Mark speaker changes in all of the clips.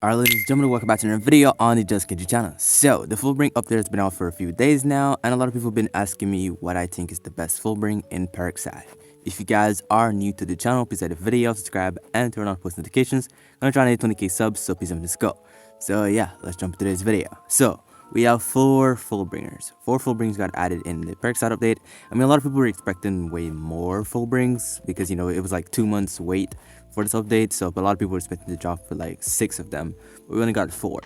Speaker 1: Alright, ladies and gentlemen, welcome back to another video on the JustKenshi channel. So, the Fullbring update has been out for a few days now, and a lot of people have been asking me what I think is the best Fullbring in Peroxide. If you guys are new to the channel, please like the video, subscribe, and turn on post notifications. I'm trying to hit 20k subs, so please let's go. So yeah, let's jump into today's video. So, we have 4 Fullbringers. 4 Fullbrings got added in the Peroxide update. I mean, a lot of people were expecting way more Fullbrings because, you know, it was like 2 months wait for this update, so a lot of people were expecting to drop for like 6 of them, but we only got 4.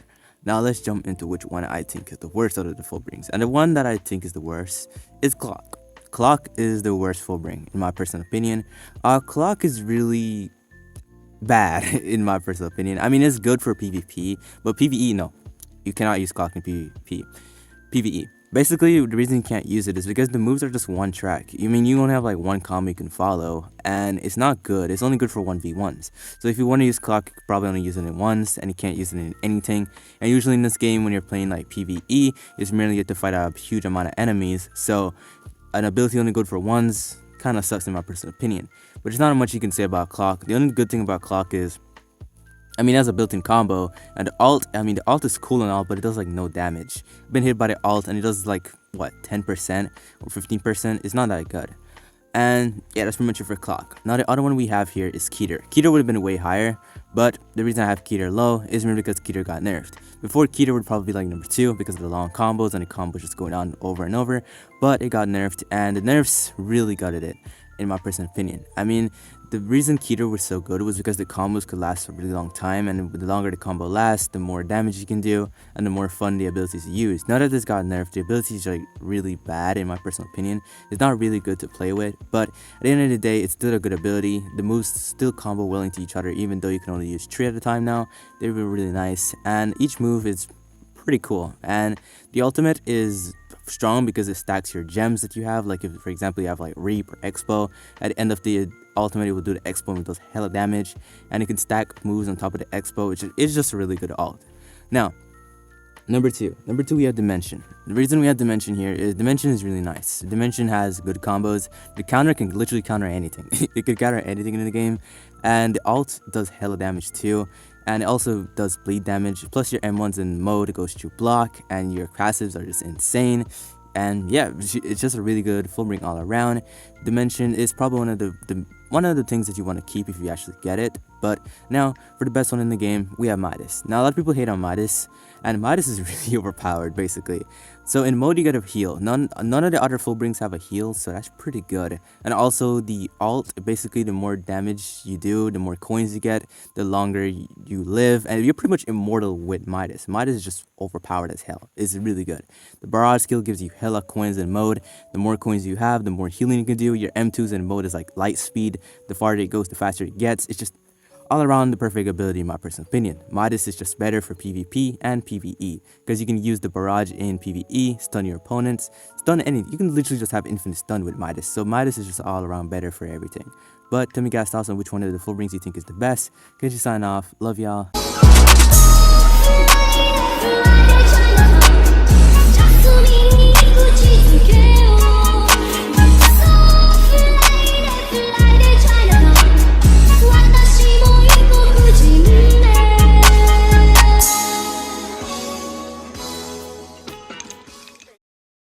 Speaker 1: Now let's jump into which one I think is the worst out of the Fullbrings. And the one that I think is the worst is Clock. Clock is the worst Fullbring in my personal opinion. Clock is really bad in my personal opinion. I mean, it's good for PvP, but PvE, no. You cannot use Clock in PvP. PvE. Basically, the reason you can't use it is because the moves are just one track. I mean, you only have like one combo you can follow, and it's not good. It's only good for 1v1s. So if you want to use Clock, you probably only use it in once, and you can't use it in anything. And usually in this game, when you're playing like PvE, it's merely you have to fight a huge amount of enemies. So an ability only good for ones kind of sucks in my personal opinion. But there's not much you can say about Clock. The only good thing about Clock is, I mean, it has a built-in combo, and the alt is cool and all, but it does like no damage. I've been hit by the alt, and it does like, what, 10% or 15%? It's not that good. And yeah, that's pretty much it for Clock. Now the other one we have here is Keer. Keer would have been way higher, but the reason I have Keer low is merely because Keer got nerfed. Before, Keer would probably be like number 2 because of the long combos, and the combos just going on over and over, but it got nerfed, and the nerfs really gutted it, in my personal opinion. I mean, the reason Keer was so good was because the combos could last a really long time, and the longer the combo lasts, the more damage you can do, and the more fun the abilities use. Now that this got nerfed, the abilities are like really bad in my personal opinion. It's not really good to play with, but at the end of the day, it's still a good ability. The moves still combo well into each other, even though you can only use 3 at a time now. They were really nice, and each move is pretty cool. And the ultimate is strong because it stacks your gems that you have. Like if, for example, you have like Reap or Expo, at the end of the ultimate, it will do the Expo and it does hella damage, and it can stack moves on top of the Expo, which is just a really good alt. Now, number two, we have Dimension. The reason we have Dimension here is Dimension is really nice. Dimension has good combos. The counter can literally counter anything. It could counter anything in the game, and the alt does hella damage too. And it also does bleed damage, plus your M1's in mode, it goes to block, and your passives are just insane. And yeah, it's just a really good Fullbring all around. Dimension is probably one of the things that you want to keep if you actually get it. But now, for the best one in the game, we have Midas. Now, a lot of people hate on Midas, and Midas is really overpowered, basically. So in mode, you get a heal. None of the other Fullbrings have a heal, so that's pretty good. And also, the alt, basically, the more damage you do, the more coins you get, the longer you live, and you're pretty much immortal with Midas. Midas is just overpowered as hell. It's really good. The barrage skill gives you hella coins in mode. The more coins you have, the more healing you can do. Your M2s in mode is like light speed. The farther it goes, the faster it gets. It's just all around the perfect ability in my personal opinion. Midas is just better for PvP and PvE because you can use the barrage in PvE, stun your opponents, stun anything. You can literally just have infinite stun with Midas. So Midas is just all around better for everything. But tell me guys thoughts on which one of the Fullbrings you think is the best. Kenshi sign off. Love y'all.